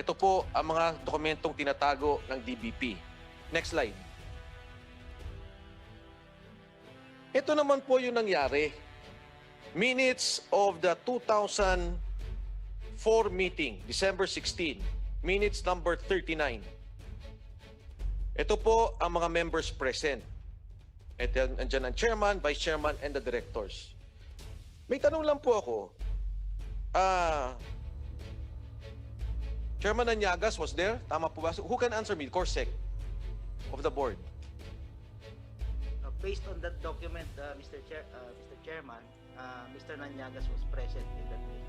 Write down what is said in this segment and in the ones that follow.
Ito po ang mga dokumentong tinatago ng DBP. Next slide. Ito naman po yung nangyari. Minutes of the 2004 meeting, December 16, minutes number 39. Ito po ang mga members present. Ito, andyan ang chairman, vice chairman, and the directors. May tanong lang po ako. Chairman Anyagas was there? Tama po ba? Who can answer me? Corsec of the board. Based on that document, Mr. Chairman, Mr. Nanyagas was present in that meeting.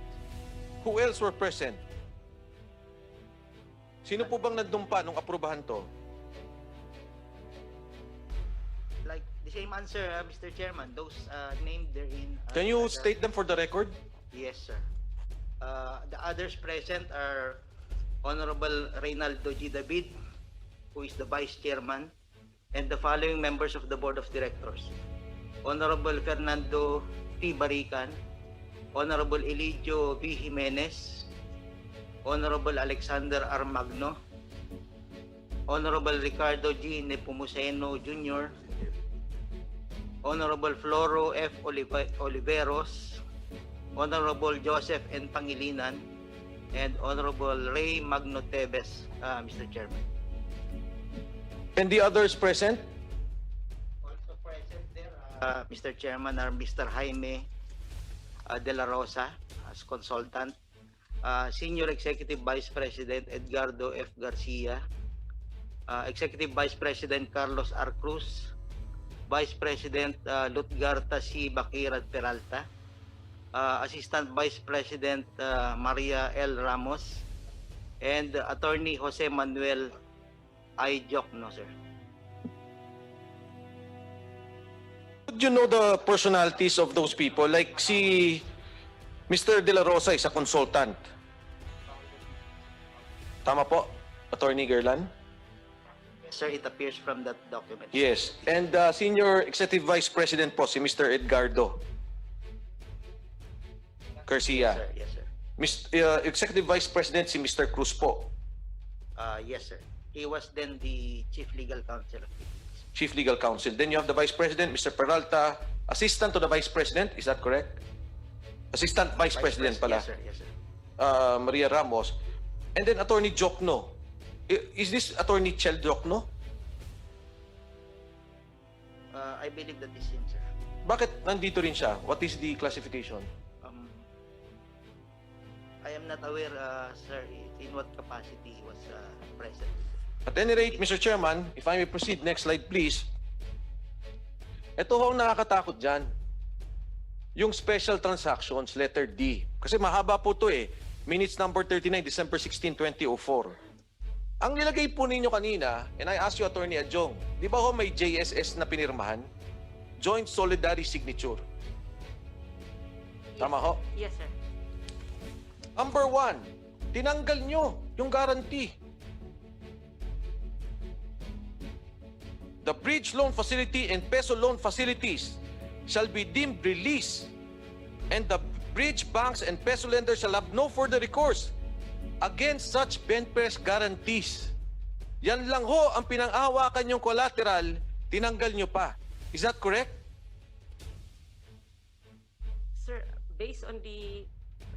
Who else were present? Sino po bang nagdumpa nung aprubahan to? Like the same answer, Mr. Chairman, those named therein. Can you state them for the record? Yes, sir. The others present are Honorable Reynaldo G. David, who is the Vice Chairman, and the following members of the Board of Directors. Honorable Fernando T. Barican, Honorable Elidio V. Jimenez, Honorable Alexander R. Magno, Honorable Ricardo G. Nepomuceno Jr., Honorable Floro F. Oliveros, Honorable Joseph N. Pangilinan, and Honorable Ray Magno Tevez, Mr. Chairman. And the others present? Also present there, Mr. Chairman, are Mr. Jaime De La Rosa as consultant, Senior Executive Vice President Edgardo F. Garcia, Executive Vice President Carlos R. Cruz, Vice President Lutgarta C. Baquirat Peralta, Assistant Vice President Maria L. Ramos, and Attorney Jose Manuel I. Diokno, sir. Would you know the personalities of those people? Like si Mr. De La Rosa is a consultant. Tama po, Attorney Gerlan? Yes, sir, it appears from that document. Yes. And Senior Executive Vice President po si Mr. Edgardo Garcia. Yes, sir. Executive Vice President si Mr. Cruz po. Yes, sir. He was then the Chief Legal Counsel of the Chief Legal Counsel. Then you have the Vice President, Mr. Peralta, Assistant to the Vice President. Is that correct? Assistant Vice President pala. Yes, sir. Yes, sir. Maria Ramos. And then Attorney Diokno. Is this Attorney Chel Diokno? I believe that is him, sir. Bakit nandito rin siya? What is the classification? I am not aware, sir, in what capacity he was present. At any rate, Mr. Chairman, if I may proceed, next slide please. Ito ho ang nakakatakot dyan. Yung special transactions, letter D. Kasi mahaba po to eh. Minutes number 39, December 16, 2004. Ang nilagay po ninyo kanina, and I ask you, Attorney Adjong, di ba ho may JSS na pinirmahan? Joint Solidary Signature. Tama ho? Yes, sir. Number 1, tinanggal nyo yung guarantee. The bridge loan facility and peso loan facilities shall be deemed released, and the bridge banks and peso lenders shall have no further recourse against such benpress guarantees. Yan lang ho ang pinang-ahawakan yung collateral, tinanggal nyo pa. Is that correct? Sir, based on the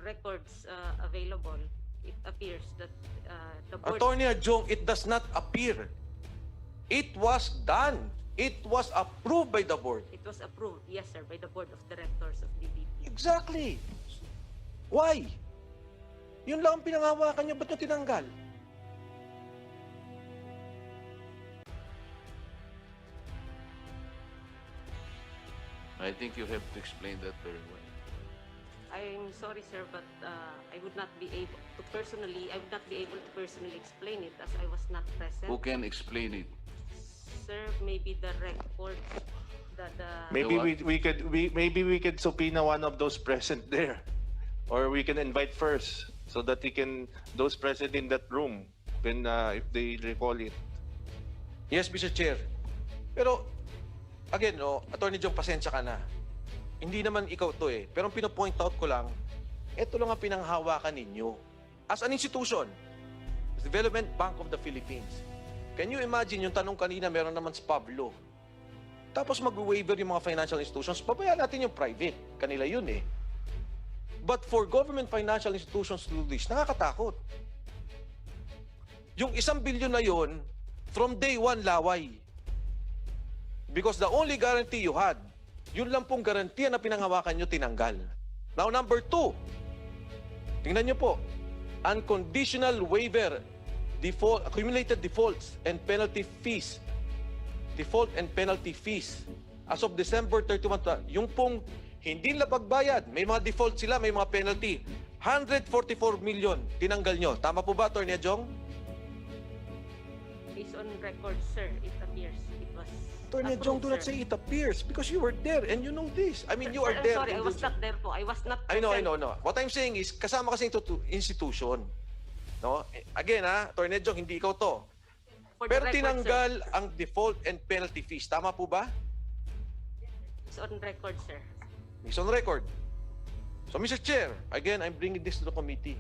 records available, it appears that the board... Attorney Adjong, it does not appear. It was done. It was approved by the board. It was approved, yes, sir, by the board of directors of DBP. Exactly. Why? Yun lang ang pinanghawakan nyo, ba't nyo tinanggal? I think you have to explain that very well. I'm sorry, sir, but I would not be able to personally explain it as I was not present. Who can explain it? Sir, maybe the record that Maybe what? maybe we could subpoena one of those present there, or we can invite first so that those present in that room if they recall it. Yes, Mr. Chair. Pero, again, no, Attorney Jong, pasensya ka na. Hindi naman ikaw to eh. Pero ang pinopoint out ko lang, ito lang ang pinanghawakan ninyo. As an institution, Development Bank of the Philippines. Can you imagine yung tanong kanina, meron naman sa Pablo. Tapos mag-waiver yung mga financial institutions, pabayaan natin yung private. Kanila yun eh. But for government financial institutions to do this, nakakatakot. Yung 1 billion na yun, from day one, laway. Because the only guarantee you had, yun lang pong garantiya na pinanghawakan nyo, tinanggal. Now, number 2, tingnan nyo po, unconditional waiver, accumulated defaults and penalty fees. Default and penalty fees. As of December 31, yung pong hindi nila pagbayad, may mga default sila, may mga penalty. 144 million, tinanggal nyo. Tama po ba, Atty. Jong? Based on record, sir, it appears it was Atty. Jong, do not sir. say it appears because you were there and you know this. I mean, you are Sir, I'm there. sorry, I in was the- not there po. I was not I know. present. What I'm saying is, kasama kasi ito institution. No? Again, Atty. Jong, hindi ikaw to. For the Pero record, tinanggal ang default and penalty fees. Tama po ba? sir. It's on record, sir. It's on record. So, Mr. Chair, again, I'm bringing this to the committee.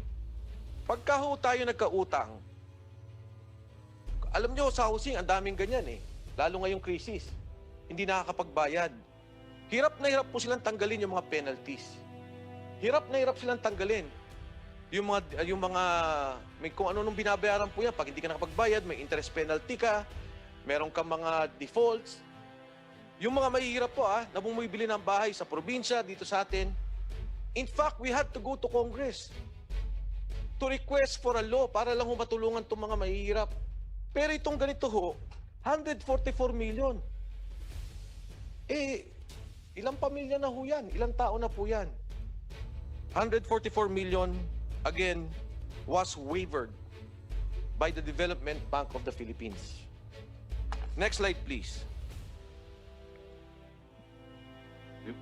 Pagka ho tayo nagkautang, alam nyo, sa housing, ang daming ganyan eh. Lalo ngayong krisis. Hindi nakakapagbayad. Hirap na hirap po silang tanggalin yung mga penalties. Hirap na hirap silang tanggalin. Yung mga, may kung ano nung binabayaran po yan. Pag hindi ka nakapagbayad, may interest penalty ka, meron kang mga defaults. Yung mga mahihirap po na bumibili ng bahay sa probinsya, dito sa atin. In fact, we had to go to Congress to request for a law para lang matulungan itong mga mahihirap. Pero itong ganito ho, 144 million. Ilang pamilya na ho yan? Ilang tao na po yan? 144 million, again, was waived by the Development Bank of the Philippines. Next slide, please.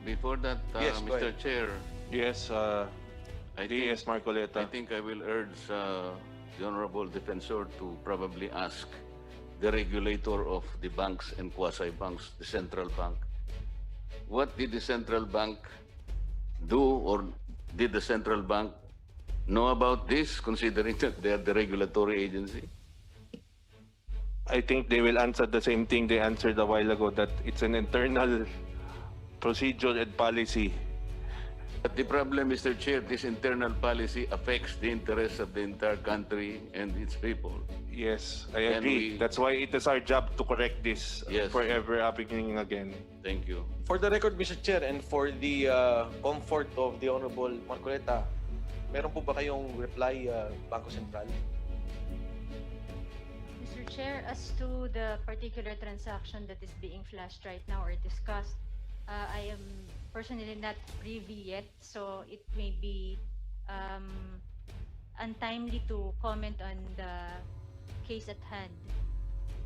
Before that, Yes, go Mr. ahead. Chair, Yes, I think, DS Marcoleta. I think I will urge the Honorable Defensor to probably ask the regulator of the banks and quasi-banks, the central bank, what did the central bank do, or did the central bank know about this, considering that they are the regulatory agency? I think they will answer the same thing they answered a while ago, that it's an internal procedure and policy. But the problem, Mr. Chair, this internal policy affects the interests of the entire country and its people. Yes, I Can agree. we- That's why it is our job to correct this Yes. forever happening again. Thank you. For the record, Mr. Chair, and for the comfort of the Honorable Marcoleta, meron po ba kayong reply, Bangko Sentral? Mr. Chair, as to the particular transaction that is being flashed right now or discussed, I am personally not privy yet, so it may be untimely to comment on the case at hand.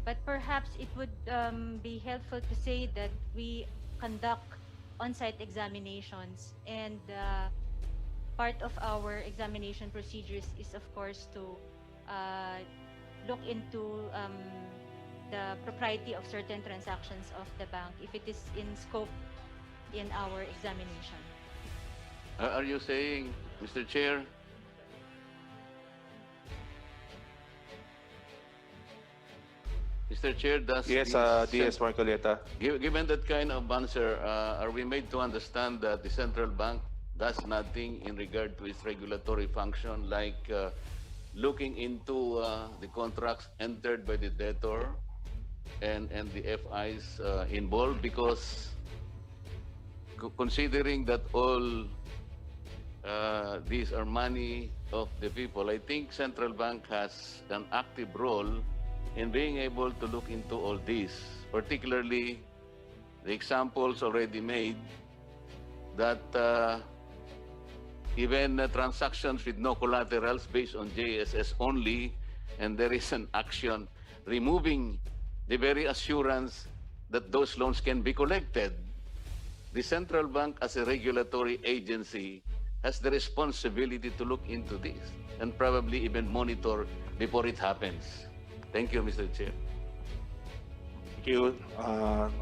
But perhaps it would be helpful to say that we conduct on-site examinations, and part of our examination procedures is, of course, to look into the propriety of certain transactions of the bank if it is in scope in our examination. Are you saying, Mr. Chair, Mr. Chair, does Yes, the DS Marcoleta. Given that kind of answer, are we made to understand that the central bank does nothing in regard to its regulatory function, like looking into the contracts entered by the debtor and the FIs involved? Because considering that all these are money of the people, I think central bank has an active role in being able to look into all this, particularly the examples already made that even transactions with no collaterals based on JSS only, and there is an action removing the very assurance that those loans can be collected. The central bank, as a regulatory agency, has the responsibility to look into this and probably even monitor before it happens. Thank you, Mr. Chair. Thank you,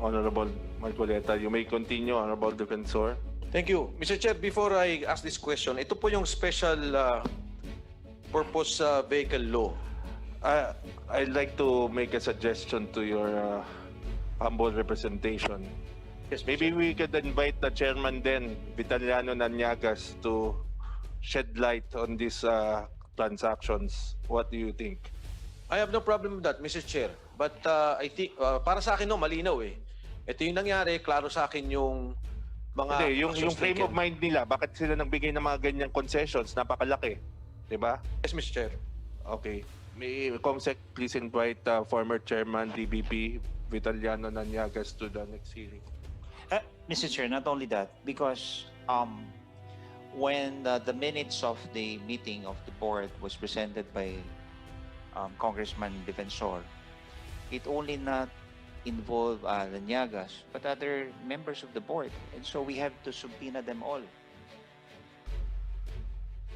Honorable Marcoleta. You may continue, Honorable Defensor. Thank you. Mr. Chair, before I ask this question, ito po yung special purpose vehicle law I'd like to make a suggestion to your humble representation. Yes, Maybe Mr. we could invite the chairman then, Vitaliano Naniagas, to shed light on these transactions. What do you think? I have no problem with that, Mr. Chair. But I think, para sa akin, no, malinaw eh. Ito yung nangyari, klaro sa akin yung mga... Hindi, yung actions frame of taken. mind nila, bakit sila nagbigay ng mga ganyang concessions, napakalaki. Diba? Yes, Mr. Chair. Okay. May Comsec please invite former chairman DBP Vitaliano Naniagas to the next hearing. Mr. Chair, not only that, because when the minutes of the meeting of the board was presented by Congressman Defensor, it only not involve Laniagas, but other members of the board. And so we have to subpoena them all.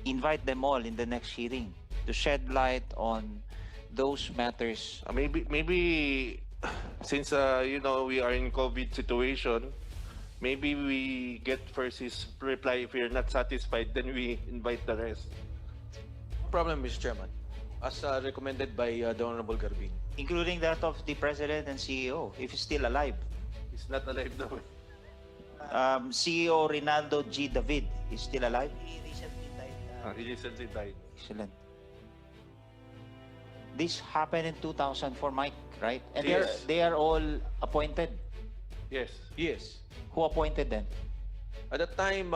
Invite them all in the next hearing to shed light on those matters. Maybe since you know we are in COVID situation, maybe we get first his reply. If we're not satisfied, then we invite the rest. No problem, Mr. Chairman. As recommended by the Honorable Garbin. Including that of the President and CEO, if he's still alive. He's not alive now. CEO Rinaldo G. David is still alive? He recently died. He recently died. Excellent. This happened in 2004, Mike, right? And Yes. they are all appointed. Yes. Yes. Who appointed them? At that time,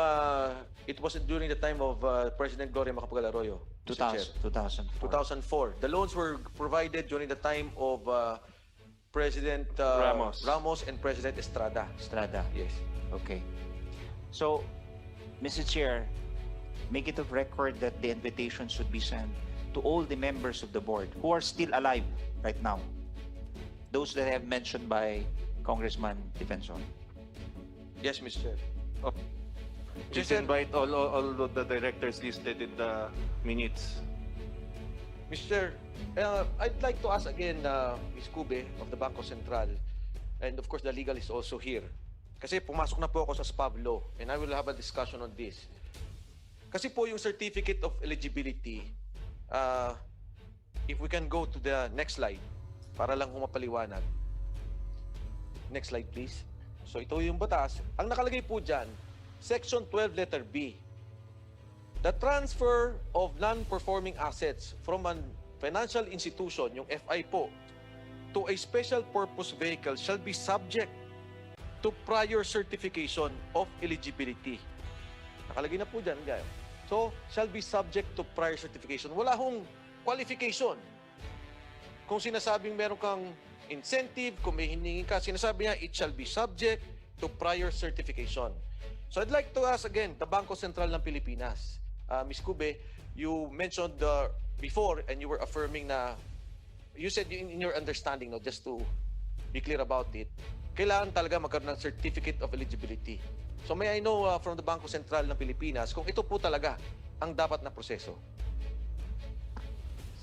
it was during the time of President Gloria Macapagal Arroyo. Mr. Chair. 2004. 2004. The loans were provided during the time of President Ramos. and President Estrada. Estrada. Yes. Okay. So, Mr. Chair, make it of record that the invitation should be sent to all the members of the board who are still alive right now. Those that have mentioned by Congressman Defensor. Yes, Mr. Chair. Just Mr. invite all of the directors listed in the minutes. Mr. I'd like to ask again Ms. Cube of the Bangko Sentral, and of course the legal is also here. Kasi pumasok na po ako sa SPAV law, and I will have a discussion on this. Kasi po yung certificate of eligibility, if we can go to the next slide, para lang humapaliwanag. Next slide, please. So ito yung batas. Ang nakalagay po dyan, Section 12, letter B. The transfer of non-performing assets from a financial institution, yung FI po, to a special purpose vehicle shall be subject to prior certification of eligibility. Nakalagay na po dyan, guys. So, shall be subject to prior certification. Wala hong qualification. Kung sinasabing meron kang incentive, kung may hiningi ka, sinasabi niya, it shall be subject to prior certification. So I'd like to ask again, the Bangko Sentral ng Pilipinas. Ms. Cube, you mentioned before and you were affirming na, you said in your understanding, no, just to be clear about it, kailangan talaga magkaroon ng certificate of eligibility. So may I know from the Bangko Sentral ng Pilipinas kung ito po talaga ang dapat na proseso?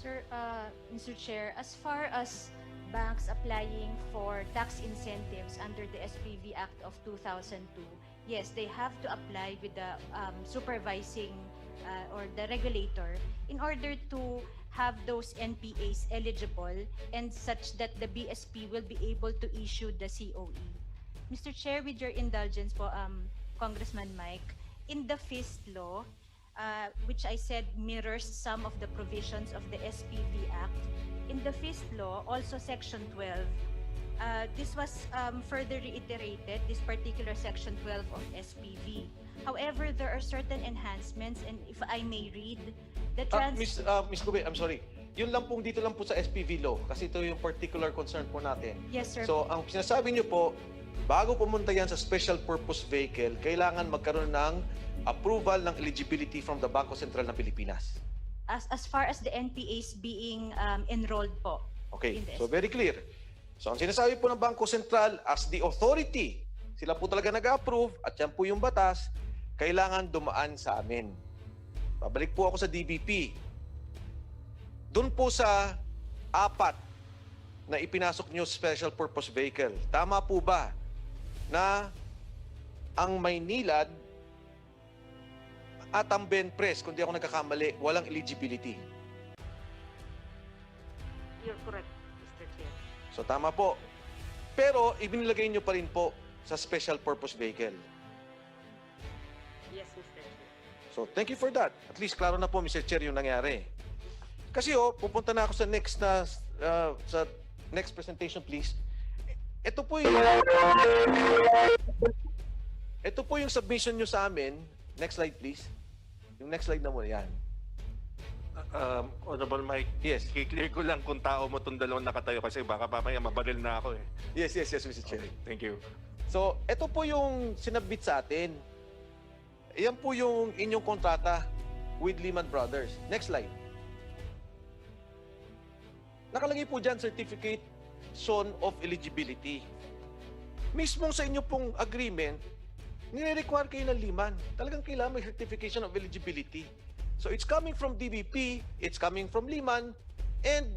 Sir, Mr. Chair, as far as banks applying for tax incentives under the SPV Act of 2002, yes, they have to apply with the supervising or the regulator in order to have those NPAs eligible and such that the BSP will be able to issue the COE. Mr. Chair, with your indulgence po, Congressman Mike, in the FIST law, which I said mirrors some of the provisions of the SPV Act, in the FIST law, also Section 12, this was further reiterated, this particular Section 12 of SPV. However, there are certain enhancements, and if I may read, the Ms. Cube, I'm sorry. Yun lang pong dito lang po sa SPV law, kasi ito yung particular concern po natin. Yes, sir. So, ang sinasabi niyo po, bago pumunta yan sa special purpose vehicle, kailangan magkaroon ng approval ng eligibility from the Bangko Sentral ng Pilipinas. As far as the NPAs being enrolled po. Okay, in the so very clear. So, ang sinasabi po ng Bangko Sentral, as the authority, sila po talaga nag-approve, at yan po yung batas, kailangan dumaan sa amin. Babalik po ako sa DBP. Doon po sa 4 na ipinasok nyo special purpose vehicle, tama po ba na ang Maynilad at ang Benpres, kung di ako nagkakamali, walang eligibility? you're correct, Mr. Chair. So tama po. Pero ibinilagay nyo pa rin po sa special purpose vehicle. Yes, Mr. Chair. So thank you for that. At least klaro na po, Mr. Chair, yung nangyari. Kasi pupunta na ako sa next presentation, please. Ito po yung submission nyo sa amin. Next slide, please. Yung next slide na mo, yan. Honorable Mike, Yes. i-clear ko lang kung tao mo itong dalawang nakatayo kasi baka mamaya mabaril na ako eh. Yes, Mr. Chair. Okay, thank you. So, ito po yung sinabit sa atin. Yan po yung inyong kontrata with Lehman Brothers. Next slide. Nakalagay po dyan, certification of eligibility. Mismong sa inyo pong agreement, nire-require kayo ng Lehman. Talagang kailangan may certification of eligibility. So it's coming from DBP, it's coming from Lehman, and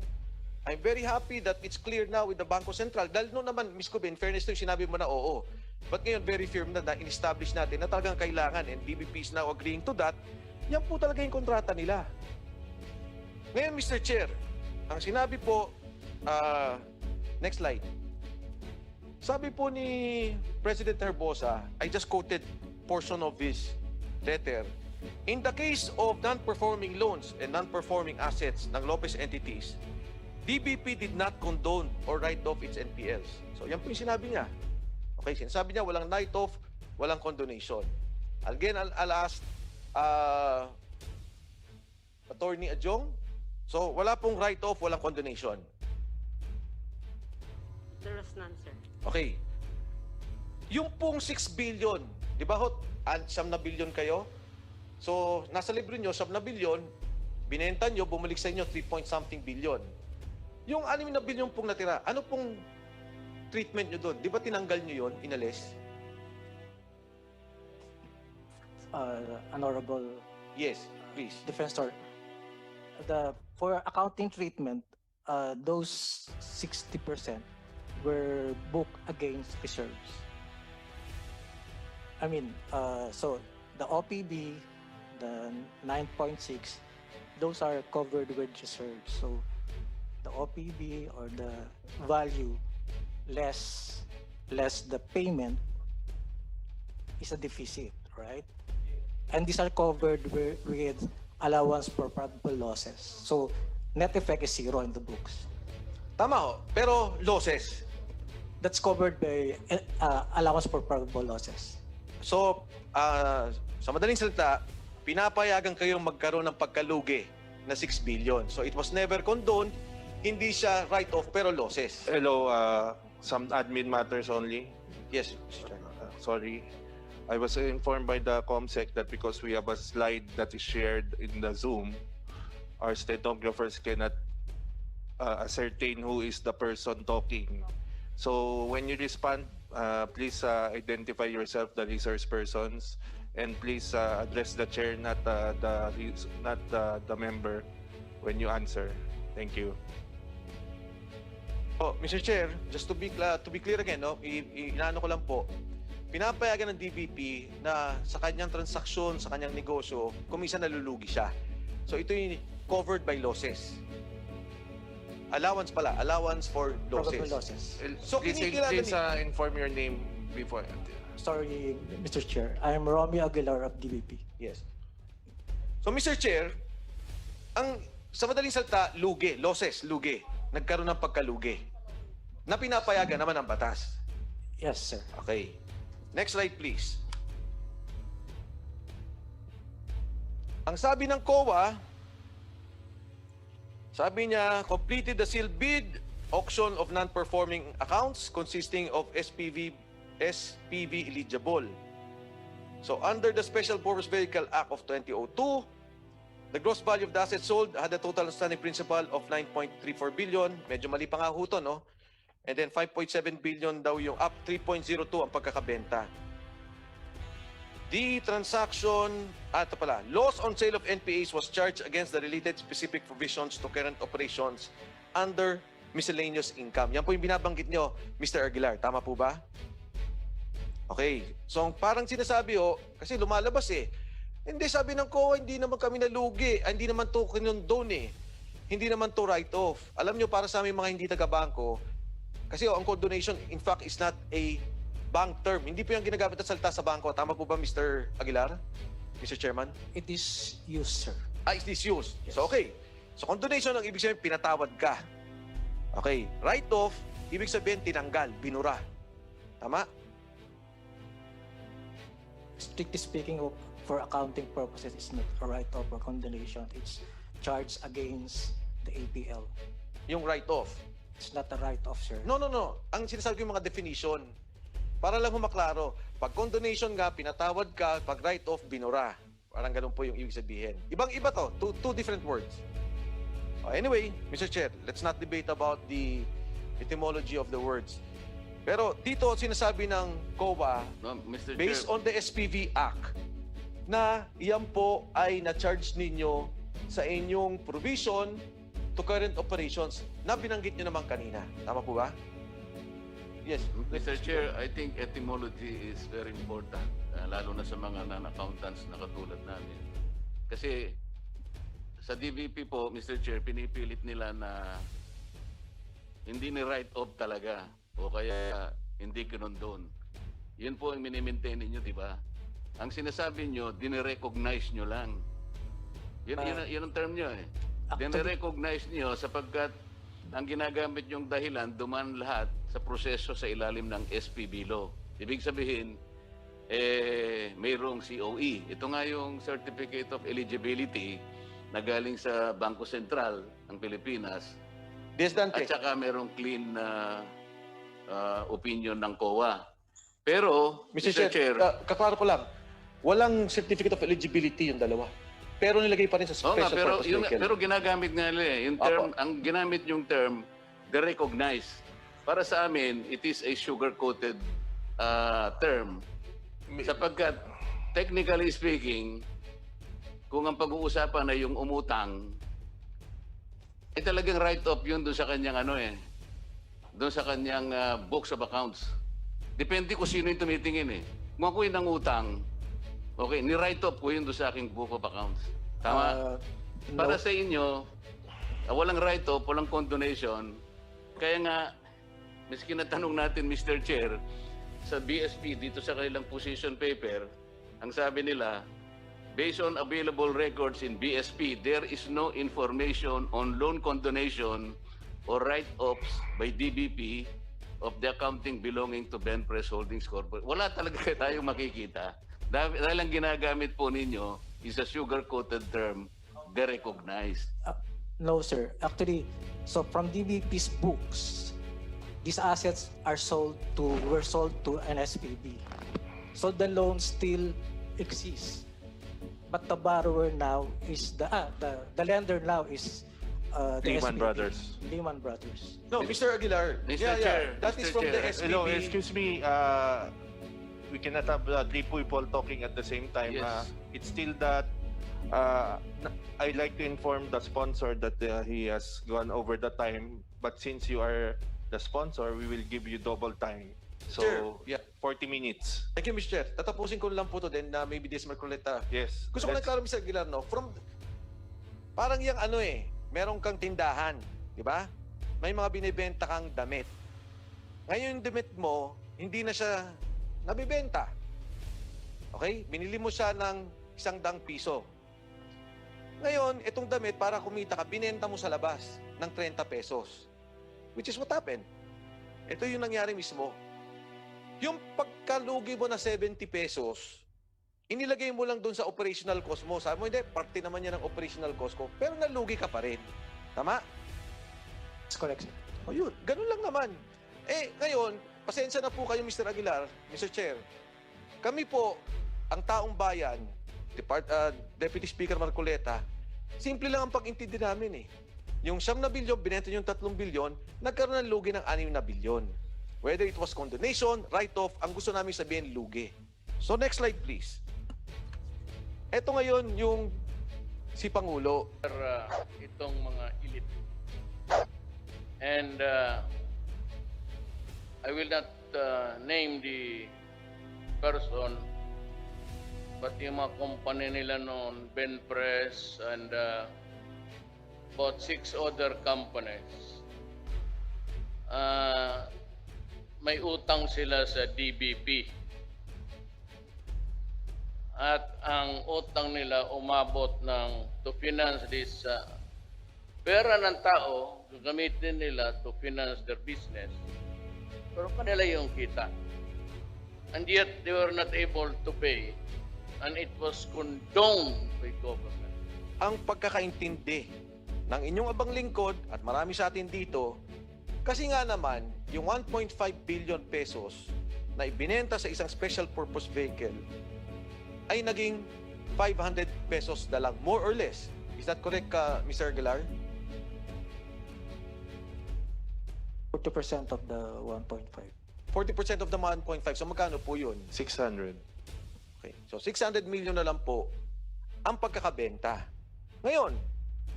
I'm very happy that it's clear now with the Bangko Sentral. Dahil noon naman, Ms. Cobe, in fairness to you, sinabi mo na oo. But ngayon, very firm na in-establish natin na talagang kailangan, and DBP is now agreeing to that. Yan po talaga yung kontrata nila. Ngayon, Mr. Chair, ang sinabi po, next slide. Sabi po ni President Herbosa, I just quoted portion of his letter. In the case of non-performing loans and non-performing assets ng Lopez entities, DBP did not condone or write off its NPLs. So yan po yung sinabi niya. Okay, sinasabi niya walang write off, walang condonation. Again, I'll ask Attorney Adjong. So wala pong write off, walang condonation. There was none, sir. Okay. Yung pong 6 billion, di ba hot? 9 na billion kayo? So, nasa libre nyo, 7 na billion, binenta nyo, bumalik sa inyo 3 point something billion. Yung 6 na billion pong natira, ano pong treatment nyo doon? Di ba tinanggal nyo yun, inalis? Honorable Yes, please. Defensor, for accounting treatment, those 60% were booked against reserves. I mean, so the OPB, the 9.6, those are covered with reserves. So the OPB or the value less the payment is a deficit, right? And these are covered with allowance for probable losses. So net effect is 0 in the books. Tama ho, pero losses. That's covered by allowance for probable losses. So, sa madaling salita, pinapayagan kayong magkaroon ng pagkalugi na 6 billion. So it was never condoned, hindi siya write-off pero losses. Hello, some admin matters only. Yes, Mr. Chairman. Sorry. I was informed by the COMSEC that because we have a slide that is shared in the Zoom, our stenographers cannot ascertain who is the person talking. So when you respond, please identify yourself, the resource persons, and please address the chair, not the member, when you answer. Thank you. Oh, Mr. Chair, just to be clear again, no, inaano ko lang po, pinapayagan ng DBP na sa kanyang transaksyon, sa kanyang negosyo, kung minsan nalulugi siya. So ito yung covered by losses. Allowance pala, allowance for losses. Probable losses. So Please inform your name before. Sorry, Mr. Chair. I'm Romeo Aguilar of DBP. Yes. So Mr. Chair, sa madaling salita, lugi, losses, lugi. Nagkaroon ng pagkalugi. Na pinapayagan naman ng batas. Yes, sir. Okay. Next slide, please. Ang sabi ng COA, sabi niya, completed the sealed bid, auction of non-performing accounts consisting of SPV eligible. So under the Special Purpose Vehicle Act of 2002, the gross value of the assets sold had a total outstanding principal of 9.34 billion. Medyo mali pa nga ho to, no? And then 5.7 billion daw yung up, 3.02 ang pagkakabenta. The transaction, ito pala, loss on sale of NPAs was charged against the related specific provisions to current operations under miscellaneous income. Yan po yung binabanggit nyo, Mr. Aguilar. Tama po ba? Okay. So parang sinasabi kasi lumalabas eh. Hindi, sabi ng COA, hindi naman kami nalugi. Hindi naman to kinondone eh. hindi naman to write-off. Alam nyo, para sa aming mga hindi taga-bangko, kasi ang condonation, in fact, is not a bank term. Hindi po yung ginagamit na salita sa bangko. Tama po ba, Mr. Aguilar? Mr. Chairman? It is used, sir. Is this used? Yes. So, okay. So, condonation, ang ibig sabihin, pinatawad ka. Okay. Write-off, ibig sabihin, tinanggal, binura. Tama? Strictly speaking, for accounting purposes, it's not a write-off or condonation. It's charged against the APL. Yung write-off. It's not a write-off, sir. No. Ang sinasabi ko yung mga definition. Para lang humaklaro. Pag condonation nga, pinatawad ka. Pag write-off, binura. Parang ganun po yung ibig sabihin. Ibang-iba to. Two different words. Anyway, Mr. Chair, let's not debate about the etymology of the words. Pero dito, sinasabi ng COA, No, Mr. based Chair, on the SPV Act, na iyan po ay na-charge ninyo sa inyong provision to current operations na binanggit nyo naman kanina. Tama po ba? Yes. Mr. Chair, I think etymology is very important, lalo na sa mga non-accountants na katulad namin. Kasi sa DVP po, Mr. Chair, pinipilit nila na hindi ni write-off talaga o kaya hindi kinondon. Yun po ang minimaintain ninyo, di ba? Ang sinasabi nyo, dinirecognize nyo lang. Yun ang term nyo eh. Dinirecognize nyo sapagkat ang ginagamit yung dahilan, duman lahat sa proseso sa ilalim ng SPB law. Ibig sabihin, mayroong COE. Ito nga yung Certificate of Eligibility na galing sa Bangko Sentral ng Pilipinas. Desdante. At saka mayroong clean opinion ng COA. Pero, Mr. Chair, kaklaro ko lang, walang certificate of eligibility yung dalawa. Pero nilagay pa rin sa Oo nga, special purpose vehicle. pero ginagamit nga nila eh. Yung term, ang ginamit yung term, de-recognize. Para sa amin, it is a sugar-coated term. Sapagkat, technically speaking, kung ang pag-uusapan ay yung umutang, ay talagang write-off yun doon sa kanyang doon sa kanyang books of accounts. Depende kung sino yung tumitingin eh. Kung ako yung nangutang, okay, ni-write off ko yun doon sa aking book of accounts. Tama? Para sa inyo, walang write-off, walang condonation. Kaya nga, miski natanong natin, Mr. Chair, sa BSP, dito sa kanilang position paper, ang sabi nila, based on available records in BSP, there is no information on loan condonation or write-offs by DBP of the accounting belonging to Ben Press Holdings Corp. Wala talaga tayong makikita. Dahil ang ginagamit po ninyo is a sugar-coated term, de-recognized. No, sir. Actually, so from DBP's books, these assets were sold to an SPV. So the loan still exists. But the borrower now is the lender now is the Lehman SPV. Brothers. Lehman Brothers. No, Mr. Aguilar. Mr. Chair, That is Mr. from the Chair. SPB. Hello, excuse me. We cannot have three people talking at the same time. Yes. It's still that I'd like to inform the sponsor that he has gone over the time. But since you are the sponsor, we will give you double time. So, Sure. Yeah. 40 minutes. Thank you, Mr. Chair. Tatapusin ko lang po to din na maybe this Marcoleta. Yes. Gusto ko lang let's- klaro, Mr. Aguilar, no? Parang yung meron kang tindahan, di ba? May mga binibenta kang damit. Ngayon yung damit mo, hindi na siya nabibenta. Okay? Binili mo siya ng 100 piso. Ngayon, itong damit, para kumita ka, binenta mo sa labas ng 30 pesos. Which is what happened. Ito yung nangyari mismo. Yung pagkalugi mo na 70 pesos, inilagay mo lang doon sa operational cost mo. Sabi mo, hindi, parte naman yan ng operational cost ko. Pero nalugi ka pa rin. Tama? That's correct, sir. O yun, ganun lang naman. Ngayon, pasensya na po kayo, Mr. Aguilar, Mr. Chair. Kami po, ang taong bayan, Deputy Speaker Marcoleta, simple lang ang pag-intindi namin eh. Yung 9 na bilyon, binenta yung 3 bilyon, nagkaroon ng lugi ng 6 na bilyon. Whether it was condonation, write-off, ang gusto namin sabihin, lugi. So next slide please. Ito ngayon yung si Pangulo. Itong mga elite. And I will not name the person, but yung mga company nila noon, Ben Press and about 6 other companies. May utang sila sa DBP. At ang utang nila umabot to finance this pera ng tao, gagamitin nila to finance their business. Pero kanila yung kita. And yet, they were not able to pay. And it was condoned by government. Ang pagkakaintindi ng inyong abang lingkod at marami sa atin dito, kasi nga naman, yung 1.5 billion pesos na ibinenta sa isang special purpose vehicle ay naging 500 pesos na lang, more or less. Is that correct, Mr. Aguilar? 40% of the 1.5. 40% of the 1.5. So magkano po yun? 600. Okay. So 600 million na lang po ang pagkakabenta. Ngayon,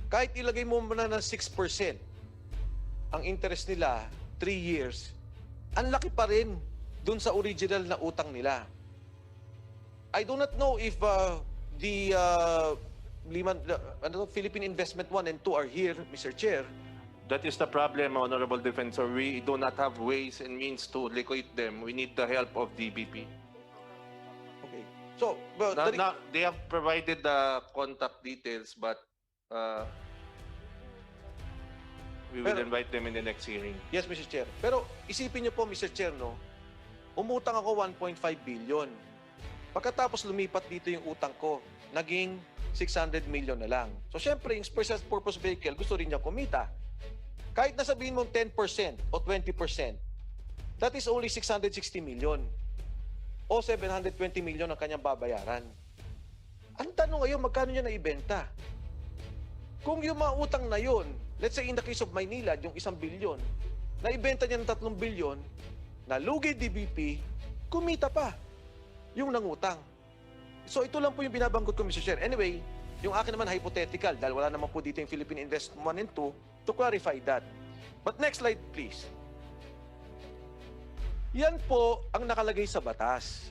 kahit ilagay mo muna ng 6%, ang interest nila, 3 years, ang laki pa rin dun sa original na utang nila. I do not know if Philippine Investment 1 and 2 are here, Mr. Chair. That is the problem, Honorable Defensor. We do not have ways and means to liquidate them. We need the help of DBP. Okay. So, well, They have provided the contact details, but we will invite them in the next hearing. yes, Mr. Chair. Pero isipin niyo po, Mr. Chair, no? Umutang ako 1.5 billion. Pagkatapos lumipat dito yung utang ko, naging 600 million na lang. So, syempre, yung special purpose vehicle, gusto rin niya kumita. Kahit nasabihin mong 10% o 20%, that is only 660 million o 720 million ang kanyang babayaran. Ang tanong ngayon, magkano niya naibenta? Kung yung mga utang na yun, let's say in the case of Maynila, yung 1 billion, naibenta niya ng 3 billion, nalugi DBP, kumita pa yung nangutang. So ito lang po yung binabanggot ko, Mr. Chair. Anyway, yung akin naman hypothetical, dahil wala naman po dito yung Philippine Investment 1 and 2, to clarify that. But next slide, please. Yan po ang nakalagay sa batas.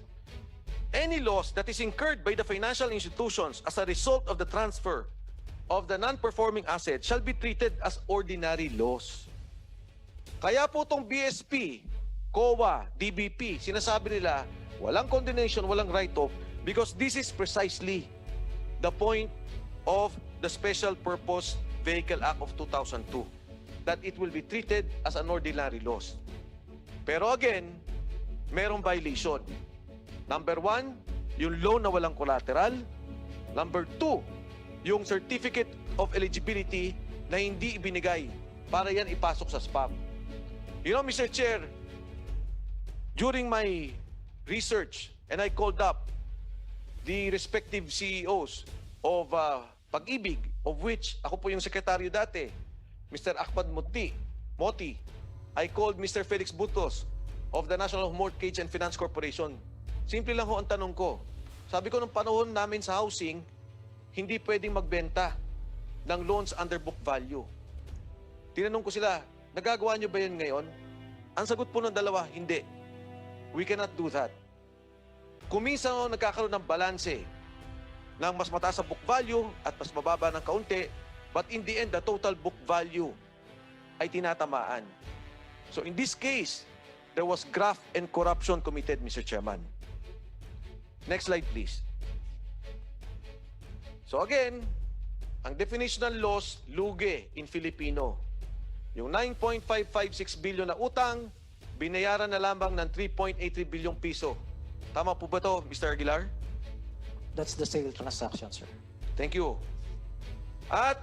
Any loss that is incurred by the financial institutions as a result of the transfer of the non-performing asset shall be treated as ordinary loss. Kaya po itong BSP, COA, DBP, sinasabi nila, walang condemnation, walang write-off, because this is precisely the point of the Special Purpose Vehicle Act of 2002, that it will be treated as an ordinary loss. Pero again, merong violation. Number 1, yung loan na walang collateral. Number 2, yung certificate of eligibility na hindi ibinigay para yan ipasok sa spam. You know, Mr. Chair, during my research, and I called up the respective CEOs of Pag-ibig, of which ako po yung sekretaryo dati, Mr. Ahmad Moti. I called Mr. Felix Butos of the National Mortgage and Finance Corporation. Simple lang ho ang tanong ko. Sabi ko, nung panahon namin sa housing, hindi pwedeng magbenta ng loans under book value. Tinanong ko sila, nagagawa nyo ba yan ngayon? Ang sagot po ng dalawa, hindi. We cannot do that. Kung minsan nagkakaroon ng balanse ng mas mataas sa book value at mas mababa ng kaunti, but in the end, the total book value ay tinatamaan. So in this case, there was graft and corruption committed, Mr. Chairman. Next slide, please. So again, ang definition ng loss, lugi in Filipino. Yung 9.556 billion na utang, binayaran na lamang ng 3.83 billion piso. Tama po ba to, Mr. Aguilar? That's the sale transaction, sir. Thank you. At,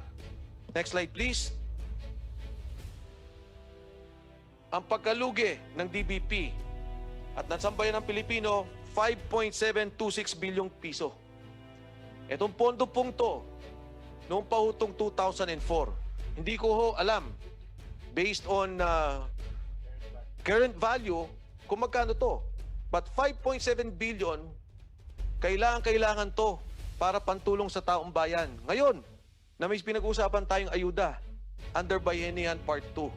next slide please. Ang pagkalugi ng DBP at ng sambayan ng Pilipino, 5.726 bilyong piso. Itong pondo pong to, noong pahutong 2004, hindi ko ho alam, based on current value, kung magkano to. But 5.7 billion, kailangan to para pantulong sa taong bayan. Ngayon, na may pinag-uusapan tayong ayuda under Bayanihan Part 2.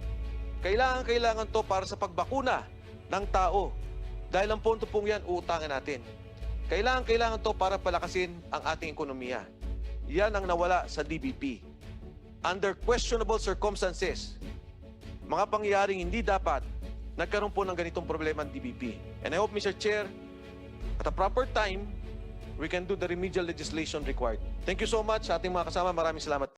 Kailangan to para sa pagbakuna ng tao. Dahil ang pondo pong yan, uutangin natin. Kailangan to para palakasin ang ating ekonomiya. Yan ang nawala sa DBP. under questionable circumstances, mga pangyayaring hindi dapat, nagkaroon po ng ganitong problema ng DBP. And I hope, Mr. Chair, at a proper time, we can do the remedial legislation required. Thank you so much sa ating mga kasama. Maraming salamat po.